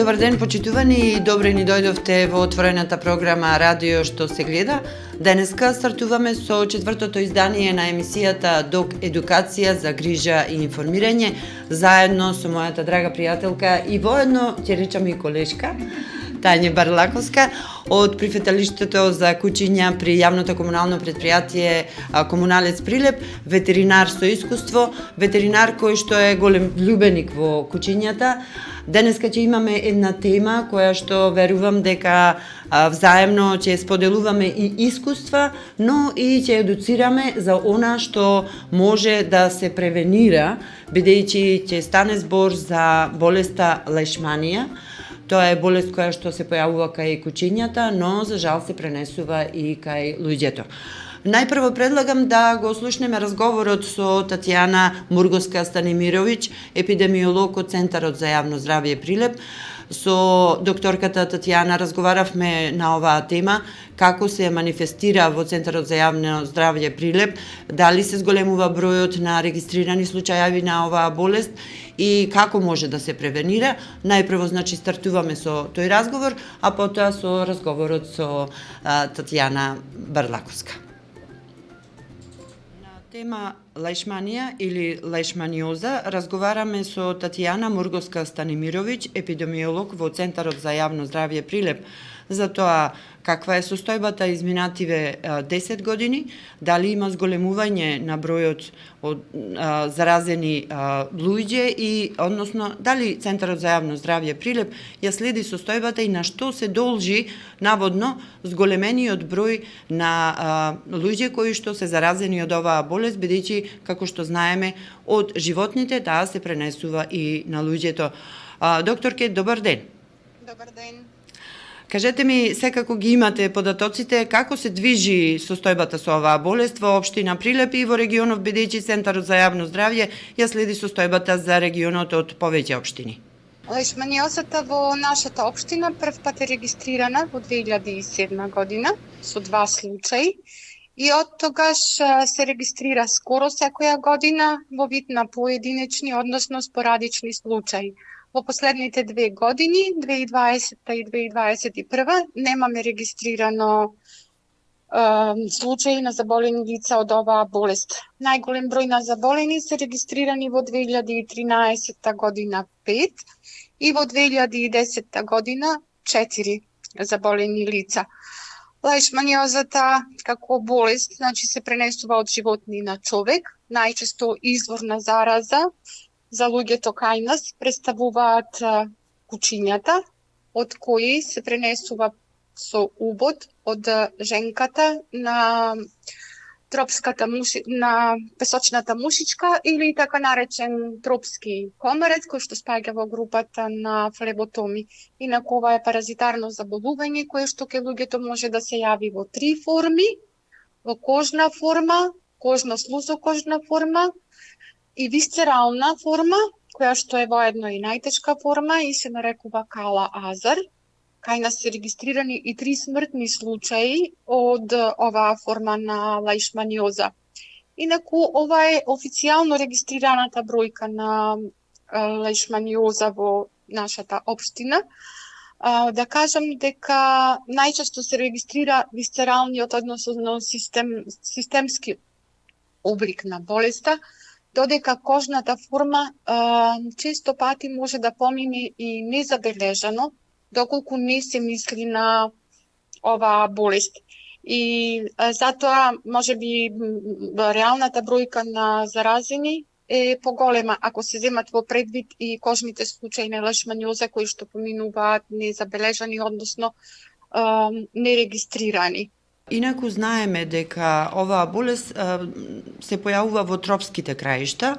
Добар ден, почитувани, и добре ни дојдовте во отворената програма Радио што се гледа. Денеска стартуваме со четвртото издание на емисијата Док Едукација за грижа и информирање, заедно со мојата драга пријателка и воедно ќе речам и колешка, Тања Барлаковска, од прифаталиштето за кучиња при јавното комунално предпријатие Комуналец Прилеп, ветеринар со искуство, ветеринар кој што е голем љубеник во кучињата. Денеска ќе имаме една тема која што верувам дека взаемно ќе споделуваме и искуства, но и ќе едуцираме за она што може да се превенира, бидејќи ќе стане збор за болеста лешманија. Тоа е болест која што се појавува кај кучињата, но за жал се пренесува и кај луѓето. Најпрво предлагам да го слушнеме разговорот со Татјана Мурговска-Станимировиќ, епидемиолог од Центарот за јавно здравје Прилеп. Со докторката Татјана разговаравме на оваа тема, како се манифестира во Центарот за јавно здравје Прилеп, дали се зголемува бројот на регистрирани случаи на оваа болест и како може да се превенира. Најпрво, значи, стартуваме со тој разговор, а потоа со разговорот со Татјана Барлаковска. Тема лешманија или лешманиоза разговараме со Татјана Мурговска-Станимировиќ, епидемиолог во Центарот за јавно здравје Прилеп, за тоа каква е состојбата изминативе 10 години, дали има зголемување на бројот од заразени луѓе и односно дали Центарот за јавно здравје Прилеп ја следи состојбата и на што се должи наводно зголемениот број на луѓе кои што се заразени од оваа болест, бидејќи како што знаеме од животните таа се пренесува и на луѓето. Докторке, добар ден. Добар ден. Кажете ми, секако ги имате податоците, како се движи состојбата со оваа болест во општина Прилеп и во регионов, бидејќи Центарот за јавно здравје ја следи состојбата за регионот од повеќе општини? Лешманиозата во нашата општина прв пат е регистрирана во 2007 година со 2 случаи и од тогаш се регистрира скоро секоја година во вид на поединечни, односно спорадични случаи. Во последните 2 години, 2020 и 2021, немаме регистрирано случаи на заболени лица од оваа болест. Најголем број на заболени се регистрирани во 2013 година 5 и во 2010 година 4 заболени лица. Лешманиозата како болест, значи се пренесува од животни на човек, најчесто извор на зараза за луѓето кај нас представуваат кучињата, од кои се пренесува со убод од женката на тропската на песочната мушичка или така наречен тропски комарец, кој што спаѓа во групата на флеботоми. Инаку ова е паразитарно заболување кое што ке луѓето може да се јави во 3 форми: во кожна форма, кожно-слузокожна форма и висцерална форма, која што е воедно и најтешка форма и се нарекува кала азар. Кај нас се регистрирани и 3 смртни случаи од оваа форма на лешманиоза. Инаку ова е официјално регистрираната бројка на лешманиоза во нашата општина. Да кажам дека најчесто се регистрира висцералниот, односно системски облик на болеста, додека кожната форма често пати може да помине и незабележано, доколку не се мисли на оваа болест. И затоа, можеби, реалната бројка на заразени е поголема, ако се земат во предвид и кожните случаи на лешманиоза кои што поминуваат незабележани, односно нерегистрирани. Инаку знаеме дека оваа болест се појавува во тропските краишта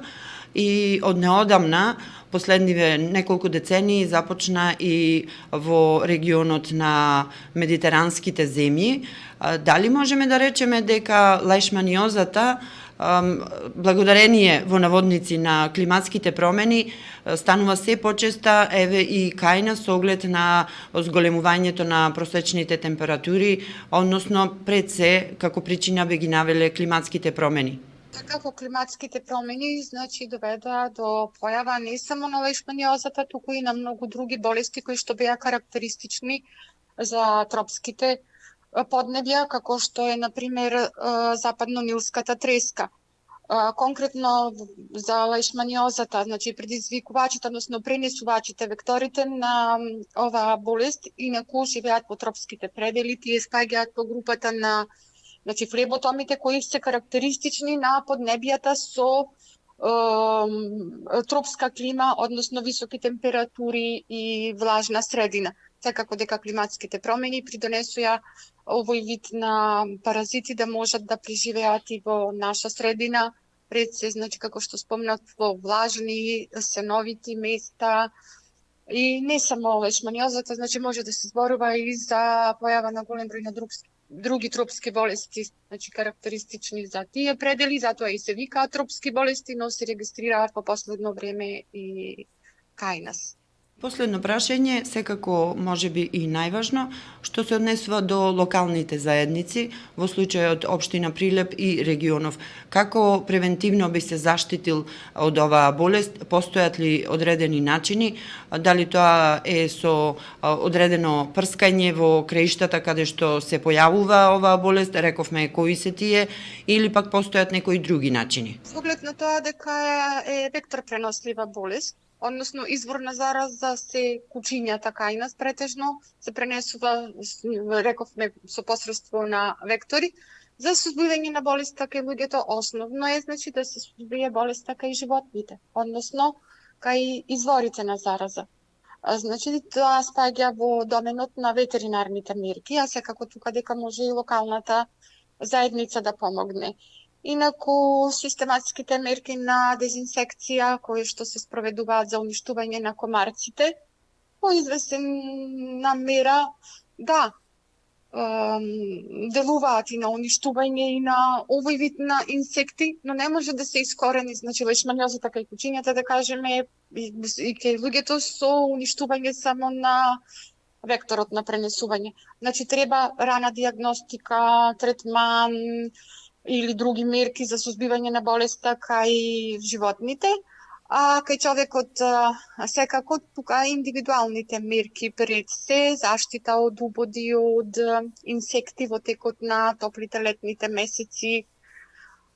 и од неодамна, последниве неколку децении, започна и во регионот на медитеранските земји. Дали можеме да речеме дека лешманиозата, благодарение во наводници на климатските промени, станува се почеста, еве и кај нас, со оглед на зголемувањето на просечните температури, односно пред се како причина би ги навеле климатските промени? Како климатските промени доведоа до појава не само на лешманиозата, туку и на многу други болести кои што беа карактеристични за тропските поднебја, како што е, например, западно-нилската треска. Конкретно за лешманиозата, предизвикувачите, односно пренесувачите, векторите на оваа болест, инаку живеат во тропските предели, тие спаѓаат по групата на флеботомите кои се карактеристични на поднебјата со тропска клима, односно високи температури и влажна средина. Секако дека климатските промени придонесоа овој вид на паразити да можат да преживеат и во наша средина, пред се, како што спомнат, во влажни, сеновити места. И не само лешманиозата, може да се зборува и за појава на голем број на други тропски болести, карактеристични за тие предели, затоа и се викаат тропски болести, но се регистрираат по последно време и кај нас. Последно прашање, секако можеби и најважно, што се однесува до локалните заедници, во случајот Општина Прилеп и регионов. Како превентивно би се заштитил од оваа болест? Постојат ли одредени начини? Дали тоа е со одредено прскање во краиштата каде што се појавува оваа болест, рековме кои се тие, или пак постојат некои други начини? Со оглед на тоа дека е вектор пренослива болест, односно извор на зараза се кучињата кај нас претежно, се пренесува, рековме, со посредство на вектори. За сузбивање на болеста кај луѓето основно е да се сузбие болеста кај животните, односно кај изворите на зараза. Тоа спаѓа во доменот на ветеринарните мерки, а секако тука дека може и локалната заедница да помогне. Инаку, систематските мерки на дезинсекција, кои што се спроведуваат за уништување на комарците, по известна мера, делуваат и на уништување и на овој вид на инсекти, но не може да се искорени, лешманиозата кај кучињата, да кажеме, и кај луѓето со уништување само на векторот на пренесување. Треба рана диагностика, третман, или други мерки за сузбивање на болеста кај животните, а кај човекот секако тука индивидуалните мерки пред се, заштита од убоди од инсекти во текот на топлите летните месеци,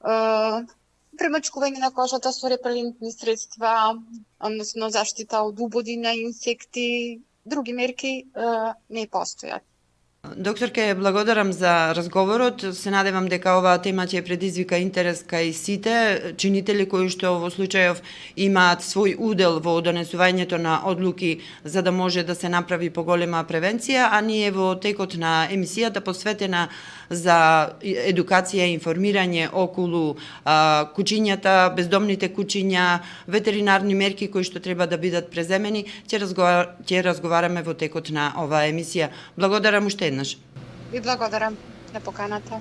премачкување на кожата со репелентни средства, односно заштита од убоди на инсекти, други мерки не постојат. Докторке, благодарам за разговорот. Се надевам дека оваа тема ќе предизвика интерес кај сите чинители кои што во случајов имаат свој удел во донесувањето на одлуки за да може да се направи поголема превенција, а ние во текот на емисијата посветена за едукација и информирање околу кучињата, бездомните кучиња, ветеринарни мерки кои што треба да бидат преземени, ќе разговараме во текот на оваа емисија. Благодарам уште еднаш. И благодарам на поканата.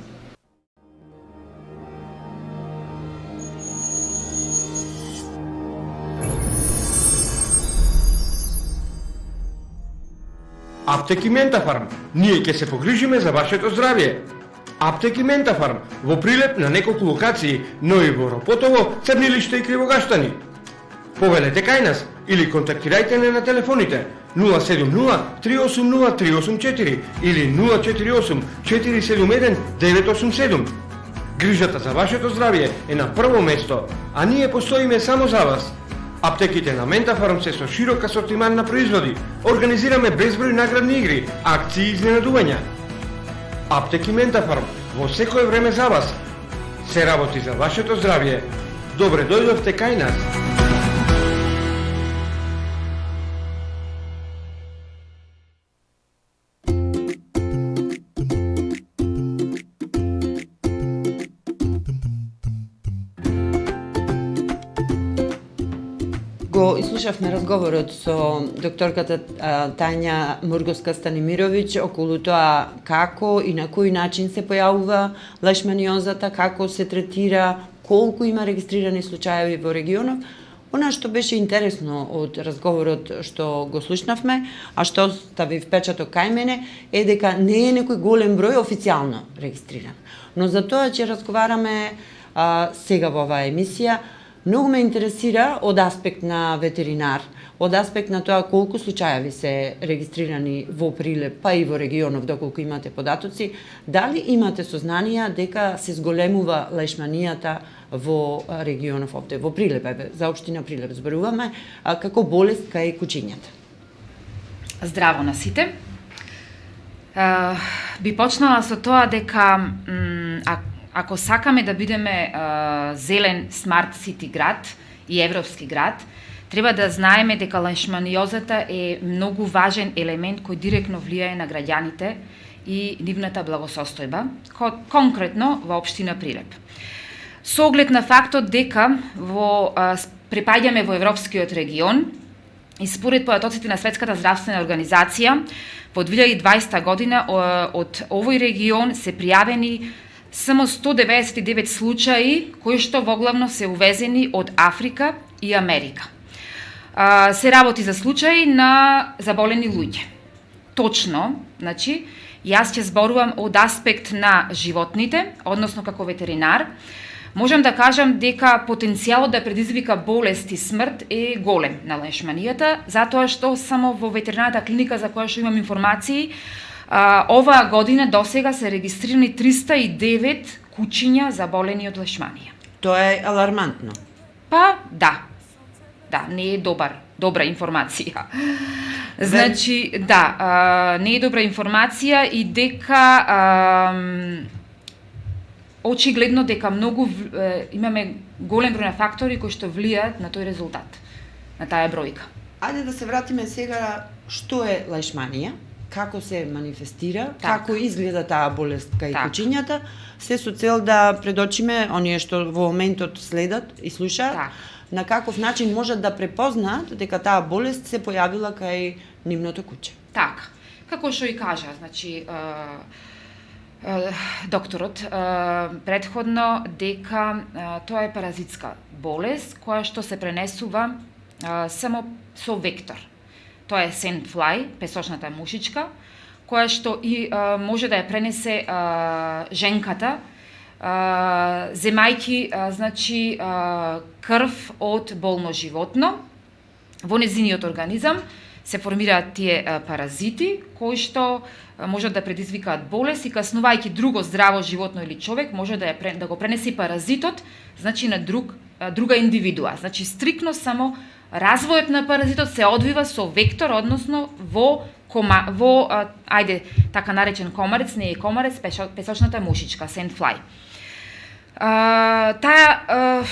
Аптеки Ментафарм, ние ќе се погрижиме за вашето здравје. Аптеки Ментафарм во Прилеп на неколку локации, но и во Ропотово, Црнилиште и Кривогаштани. Повелете кај нас или контактирајте не на телефоните 070-380-384 или 048-471-987. Грижата за вашето здравје е на прво место, а ние постоиме само за вас. Аптеките на Ментафарм се со широк асортиман на производи. Организираме безброј наградни игри, акции и изненадувања. Аптеки Ментафарм во секое време за вас. Се работи за вашето здравје. Добре дојдовте кај нас. Го изслушавме разговорот со докторката Тања Мурговска-Станимировиќ околу тоа како и на кој начин се појавува лешманиозата, како се третира, колку има регистрирани случаеви во регионов. Она што беше интересно од разговорот што го слушнавме, а што остави впечаток кај мене, е дека не е некој голем број официјално регистриран. Но за тоа ќе разговараме сега во оваа емисија. Многу ме интересира од аспект на ветеринар, од аспект на тоа колку случаеви се регистрирани во Прилеп, па и во регионов, доколку имате податоци, дали имате сознанија дека се зголемува лешманијата во регионов овде, во Прилеп, за општина Прилеп зборуваме, како болест кај кучињата? Здраво на сите. Би почнала со тоа дека ако сакаме да бидеме зелен смарт сити град и европски град, треба да знаеме дека лешманиозата е многу важен елемент кој директно влијае на граѓаните и нивната благосостојба, конкретно во општина Прилеп. Со оглед на фактот дека припаѓаме во европскиот регион и според податоците на Светската здравствена организација, во 2020 година од овој регион се пријавени само 199 случаи кои што воглавно се увезени од Африка и Америка. Се работи за случаи на заболени луѓе. Точно, значи, јас ќе зборувам од аспект на животните, односно како ветеринар, можам да кажам дека потенцијалот да предизвика болест и смрт е голем на лешманијата, затоа што само во ветеринарната клиника за која што имам информации, оваа година досега се регистрирани 309 кучиња заболени од лешманија. Тоа е алармантно. Па, да. Да, не е добра информација. Значи, да, не е добра информација и дека очигледно дека многу имаме голем број на фактори кои што влијаат на тој резултат, на таа бројка. Ајде да се вратиме сега што е лешманија, како се манифестира, Так. како изгледа таа болест кај Так. кучињата, се со цел да предочиме оние што во моментот следат и слушаат, Так. на каков начин можат да препознаат дека таа болест се појавила кај нивното куче. Така, како што и кажа, значи, докторот предходно дека тоа е паразитска болест која што се пренесува само со вектор. Тоа е sandfly, песочната мушичка, која што и може да ја пренесе женката земајќи значи крв од болно животно во незиниот организам се формираат тие паразити кои што можат да предизвикаат болест и каснувајќи друго здраво животно или човек може да го пренеси паразитот значи на друга индивидуа. Значи стрикно само развојот на паразитот се одвива со вектор, односно во ајде така наречен комарец, не е комарец, песочната мушичка, sandfly. Таа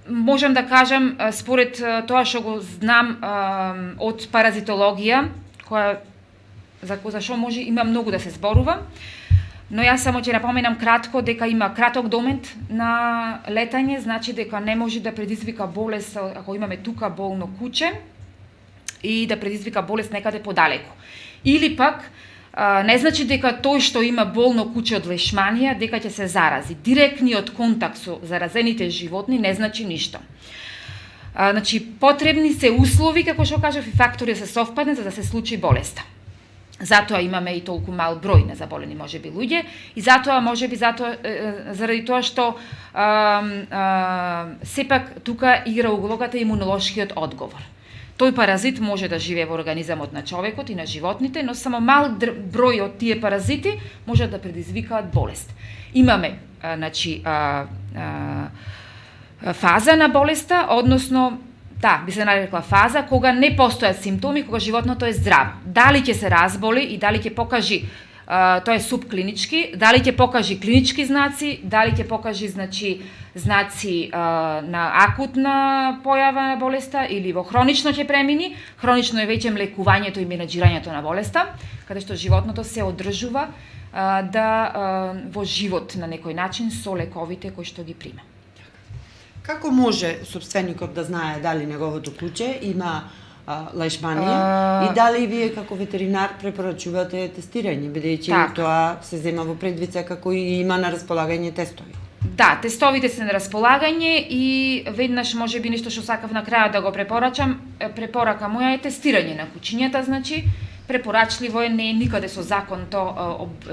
можам да кажам според тоа што го знам од паразитологија, за што може има многу да се зборува, но јас само ќе напоменам кратко дека има краток домет на летање, значи дека не може да предизвика болест ако имаме тука болно куче и да предизвика болест некаде подалеку. Или пак не значи дека тој што има болно куче од лешманија дека ќе се зарази. Директниот контакт со заразените животни не значи ништо. Значи потребни се услови, како што кажав, и фактори да се совпадне за да се случи болеста. Затоа имаме и толку мал број на заболени можеби луѓе и затоа заради тоа што сепак тука игра улогата имунолошкиот одговор. Тој паразит може да живее во организамот на човекот и на животните, но само мал број од тие паразити може да предизвикаат болест. Имаме значи фаза на болеста, односно би се нарекла фаза кога не постојат симптоми, кога животното е здраво. Дали ќе се разболи и дали ќе покажи тоа е субклинички, дали ќе покажи клинички знаци, дали ќе покажи знаци на акутна појава на болеста или во хронично ќе премини. Хронично е веќе лекувањето и менаџирањето на болеста, каде што животното се одржува во живот на некој начин со лековите кои што ги прима. Како може собственикот да знае дали неговото куче има лешманија и дали вие како ветеринар препорачувате тестирање, бидејќи тоа се зема во предвид како и има на располагање тестови? Да, тестовите се на располагање и веднаш можеби нешто што сакав на крајот да го препорачам, препорака моја е тестирање на кучињата, значи препорачливо е, не е никаде со закон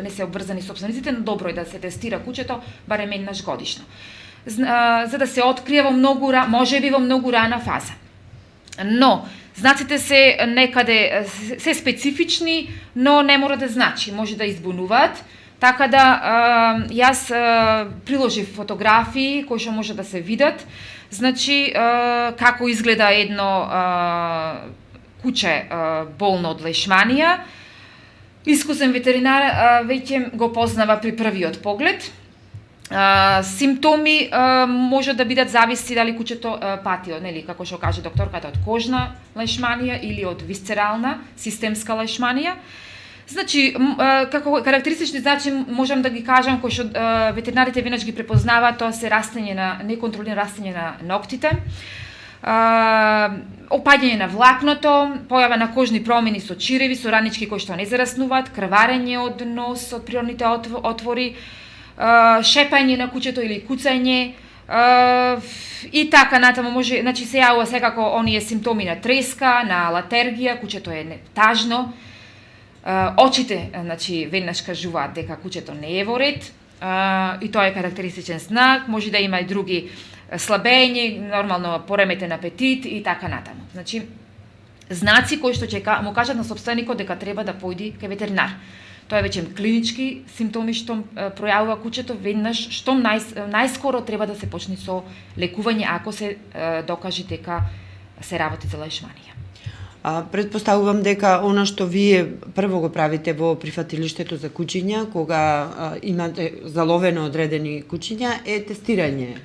не се обврзани собствениците, но добро е да се тестира кучето барем еднаш годишно. за да се открие во можеби во многу рана фаза. Но знаците се некаде се специфични, но не мора да значи, може да избунуваат. Така да јас приложив фотографии кои што може да се видат. Значи како изгледа едно куче болно од лешманија. Искусен ветеринар веќе го познава при првиот поглед. Симптоми може да бидат зависи дали кучето пати, нели, како што каже докторката, од кожна лешманија или од висцерална системска лешманија. Значи, како карактеристични значи можам да ги кажам кои што ветеринарите веднаш ги препознаваат, тоа се неконтролирано растење на ноктите, опаѓање на влакното, појава на кожни промени со чиреви, со ранички кои што не зараснуваат, крварење од нос, од природните отвори, шепање на кучето или куцање, и така натаму може, значи се јавува секако оние симптоми на треска, на алатергија, кучето е тажно, очите, значи, веднаш кажуваат дека кучето не е во ред, и тоа е карактеристичен знак, може да има и други слабење, нормално пореметен апетит и така натаму. Значи, знаци кои што ќе му кажат на собственикот дека треба да појди кај ветеринар. Тоа е веќе клинички симптоми што пројавува кучето, веднаш што најскоро треба да се почне со лекување ако се докаже дека се работи за лешманија. Предпоставувам дека она што вие прво го правите во прифатилиштето за кучиња, кога имате заловено одредени кучиња, е тестирање.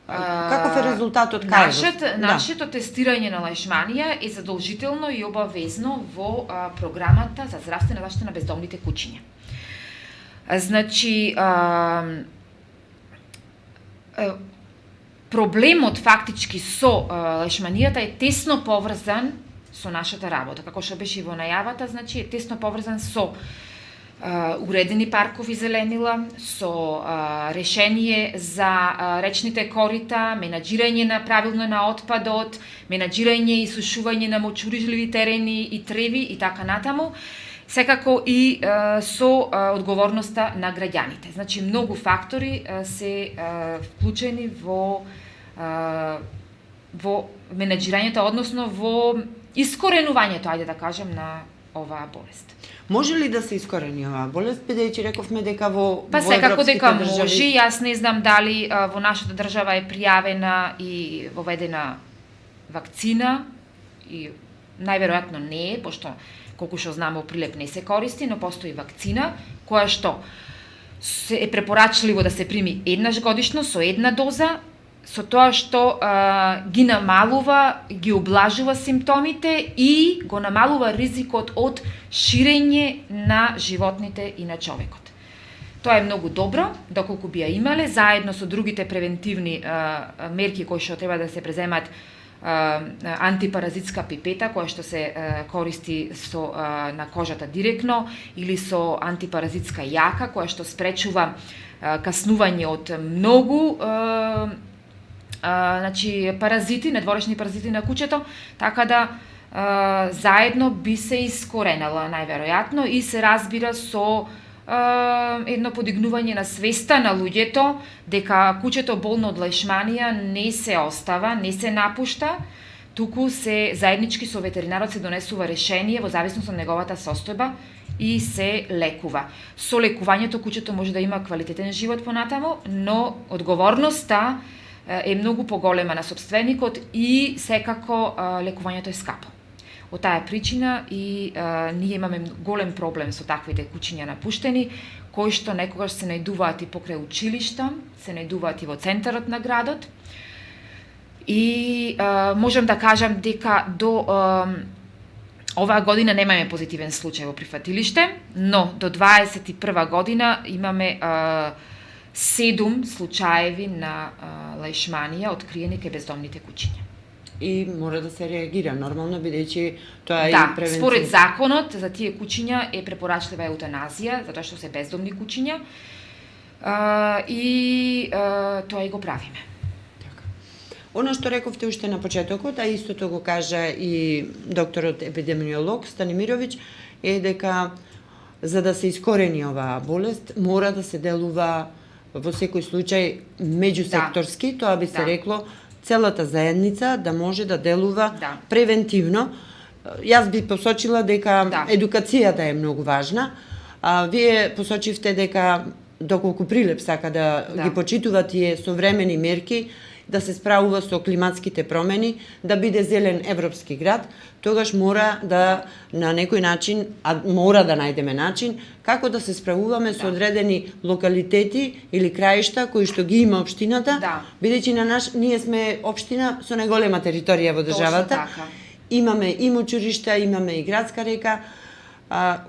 Каков е резултатот кај? Нашето тестирање на лешманија е задолжително и обавезно во програмата за здравствена заштита на бездомните кучиња. Значи, проблемот фактички со лешманијата е тесно поврзан со нашата работа. Како што беше во најавата, значи е тесно поврзан со уредени паркови зеленила, со решение за речните корита, менаџирање на правилно на отпадот, менаџирање и сушување на мочурижливи терени и треви и така натаму, секако и со одговорноста на граѓаните. Значи многу фактори се вклучени во менаџирањето, односно во искоренувањето, ајде да кажем, на оваа болест. Може ли да се искорени оваа болест, бидејќи рековме дека во секако дека држави... може, јас не знам дали во нашата држава е пријавена и воведена вакцина, и најверојатно не е, пошто колку што знамо прилеп не се користи, но постои вакцина која што е препорачливо да се прими еднаш годишно со една доза, со тоа што ги намалува, ги облажува симптомите и го намалува ризикот од ширење на животните и на човекот. Тоа е многу добро, доколку би ја имале, заедно со другите превентивни мерки кои што треба да се преземат, антипаразитска пипета која што се користи на кожата директно, или со антипаразитска јака која што спречува каснување од многу значи паразити, недворешни паразити на кучето, така да заедно би се искоренала најверојатно и се разбира со едно подигнување на свеста на луѓето дека кучето болно од лешманија не се остава, не се напушта, туку се заеднички со ветеринарот се донесува решение во зависност од неговата состојба и се лекува. Со лекувањето кучето може да има квалитетен живот понатаму, но одговорноста е многу поголема на собственикот и секако лекувањето е скапо. Од таа причина и ние имаме голем проблем со таквите кучиња напуштени, кои што некогаш се најдуваат и покрај училишта, се најдуваат и во центарот на градот. И можам да кажам дека до оваа година немаме позитивен случај во прифатилиште, но до 2021 година имаме 7 случаеви на лешманија откриени кај бездомните кучиња. И мора да се реагира нормално, бидејќи тоа е и превенција. Според законот за тие кучиња е препорачлива еутаназија, затоа што се бездомни кучиња, и тоа и го правиме. Така. Оно што рековте уште на почетокот, а истото го кажа и докторот епидемиолог Станимировиќ, е дека за да се искорени оваа болест, мора да се делува во секој случај меѓусекторски, тоа би се рекло целата заедница да може да делува превентивно. Јас би посочила дека едукацијата е многу важна. Вие посочивте дека доколку Прилеп сака да ги почитува тие современи мерки, да се справува со климатските промени, да биде зелен европски град, тогаш мора да на некој начин, мора да најдеме начин како да се справуваме со одредени локалитети или краишта кои што ги има општината, бидејќи ние сме општина со најголема територија во државата. Имаме и мочуришта, имаме и градска река.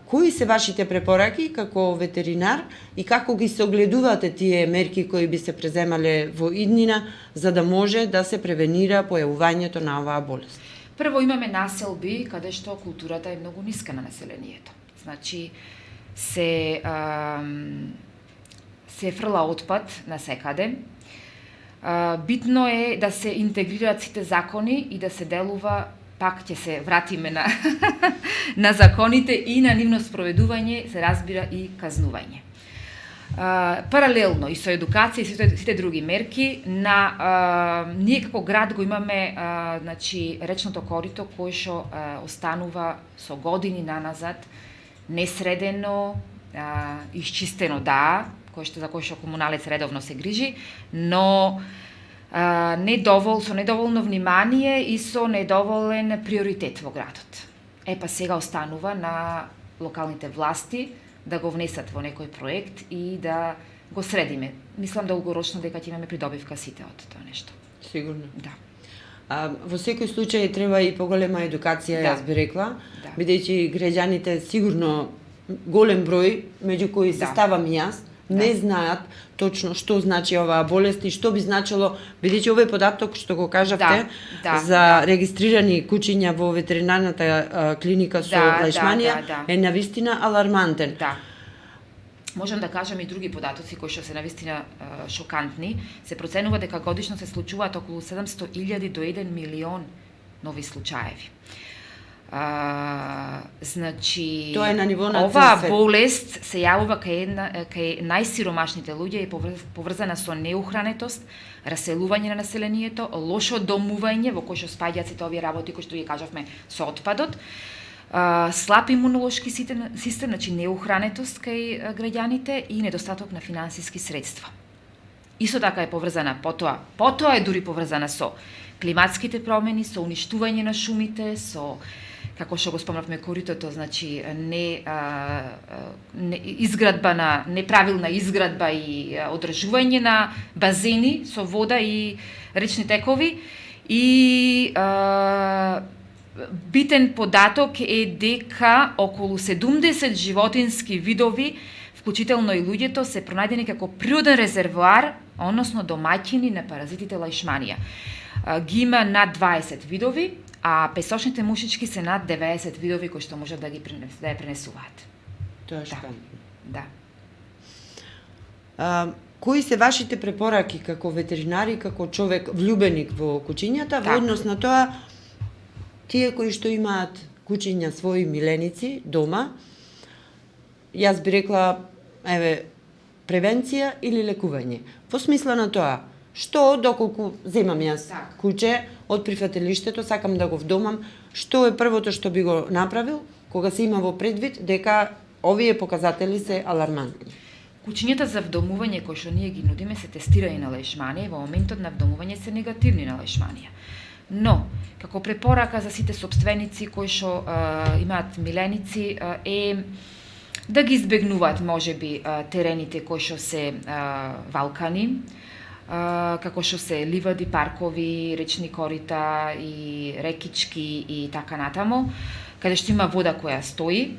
Кои се вашите препораки како ветеринар и како ги согледувате тие мерки кои би се преземале во иднина за да може да се превенира појавувањето на оваа болест? Прво имаме населби каде што културата е многу ниска на населението. Значи се фрла отпад на секаде. Битно е да се интегрираат сите закони и да се делува, пак ќе се вратиме на на законите и на нивно спроведување, се разбира и казнување. Паралелно и со едукација и сите други мерки, ние како град го имаме значи речното корито кое што останува со години наназад несредено, исчистено за кое што комуналец редовно се грижи, но со недоволно внимание и со недоволен приоритет во градот. Па сега останува на локалните власти да го внесат во некој проект и да го средиме. Мислам долгорочно дека ќе имаме придобивка сите од тоа нешто. Сигурно. Да. Во секој случај треба и поголема едукација, јас би рекла, бидејќи граѓаните сигурно голем број, меѓу кои се ставам и јас, не знаат точно што значи оваа болест и што би значило, бидејќи овој податок што го кажавте за регистрирани кучиња во ветеринарната клиника со лајшманија е навистина алармантен. Можам да кажам и други податоци кои што се навистина шокантни. Се проценува дека годишно се случуваат околу 700.000 до 1 милион нови случаеви. Значи, тоа е на ниво на оваа болест се јавува кај најсиромашните луѓе и поврзана со неухранетост, раселување на населението, лошо домување во кој што спаѓаат сите овие работи кои што ги кажавме со отпадот, слаб имунолошки систем, значи неухранетост кај граѓаните и недостаток на финансиски средства. Исто така е поврзана потоа е дури поврзана со климатските промени, со уништување на шумите, со како што го спомнавме коритото, значи неправилна изградба и одржување на базени со вода и речни текови и битен податок е дека околу 70 животински видови, вклучително и луѓето, се пронајдени како природен резервоар, односно домаќини на паразитите лајшманија. Ги има над 20 видови, а песочните мушички се над 90 видови кои што можат да ја пренесуваат. Тоа е шокантно. Да. Кои се вашите препораки како ветеринари, како човек влюбеник во кучињата, во однос на тоа тие кои што имаат кучиња своји миленици дома, јас би рекла, превенција или лекување. Во смисла на тоа, што доколку земам јас куче од прифателиштето, сакам да го вдомам, што е првото што би го направил кога се има во предвид дека овие показатели се алармантни? Кучињата за вдомување кои што ние ги нудиме се тестирани на лајшманија и во моментот на вдомување се негативни на лајшманија. Но, како препорака за сите сопственици кои што имаат миленици е да ги избегнуваат можеби терените кои што се валкани, како што се ливади, паркови, речни корита и рекички и така натаму, каде што има вода која стои.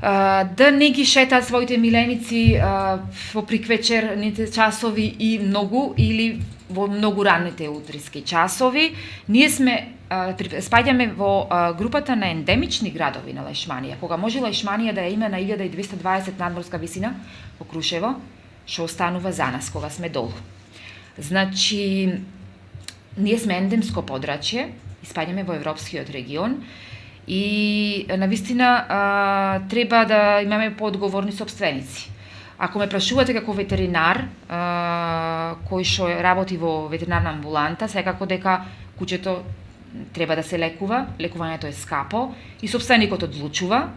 Да не ги шетаат своите миленици во приквечерните часови и многу или во многу ранните утриски часови. Ние спаѓаме во групата на ендемични градови на Лајшманија. Кога може Лајшманија да ја има на 1220 надморска висина во Крушево, што останува за нас кога сме долу. Значи, ние сме ендемско подрачје, испаѓаме во европскиот регион и навистина треба да имаме поодговорни сопственици. Ако ме прашувате како ветеринар, кој што работи во ветеринарна амбуланта, секако дека куќето треба да се лекува, лекувањето е скапо и сопственикот одлучува.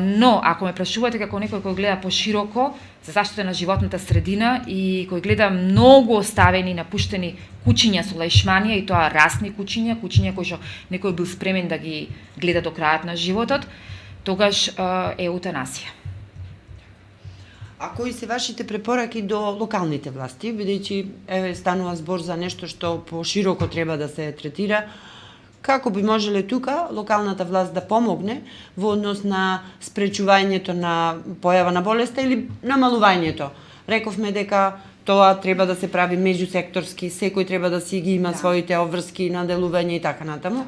Но ако ме прашувате како некој кој гледа пошироко за заштита на животната средина и кој гледа многу оставени напуштени куќиња со лешманија и тоа расни куќиња кои што некој бил спремен да ги гледа до крајот на животот, тогаш е еутанасија. А кои се вашите препораки до локалните власти, бидејќи станува збор за нешто што пошироко треба да се третира, како би можеле тука локалната власт да помогне во однос на спречувањето на појава на болеста или намалувањето? Рековме дека тоа треба да се прави меѓусекторски, секој треба да си ги има своите обврски на делување и така натаму.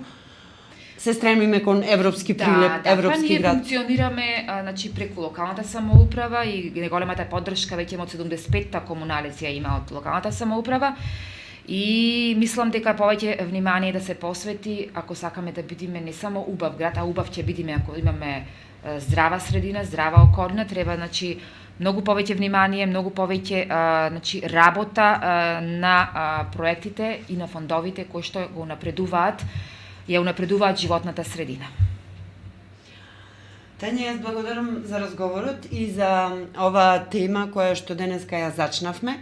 Се стремиме кон европски прилеп, европски град. Ние функционираме значи преку локалната самоуправа и неголемата поддршка веќе од 75-та комуналиција има од локалната самоуправа. И мислам дека повеќе внимание да се посвети ако сакаме да бидеме не само убав град, а убав ќе бидеме ако имаме здрава средина, здрава околина, треба значи многу повеќе внимание, многу повеќе значи работа на проектите и на фондовите кои што го напредуваат, ја унапредуваат животната средина. Тања, јас благодарам за разговорот и за оваа тема која што денеска ја зачнавме.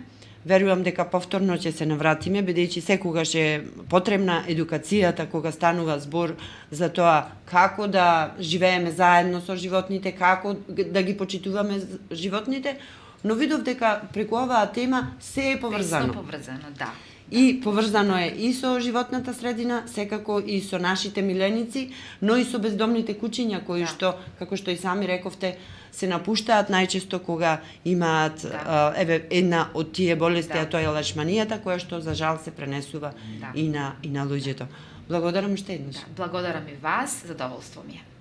Верувам дека повторно ќе се навратиме, бидејќи секогаш е потребна едукацијата кога станува збор за тоа како да живееме заедно со животните, како да ги почитуваме животните, но видов дека преку оваа тема се е поврзано. Тесно поврзано, да. И поврзано е и со животната средина, секако и со нашите миленици, но и со бездомните куќиња кои што, како што и сами рековте, се напуштаат најчесто кога имаат една од тие болести, а тоа е лешманијата, која што за жал се пренесува и на луѓето. Благодарам уште еднаш. Благодарам и вас, задоволство ми е.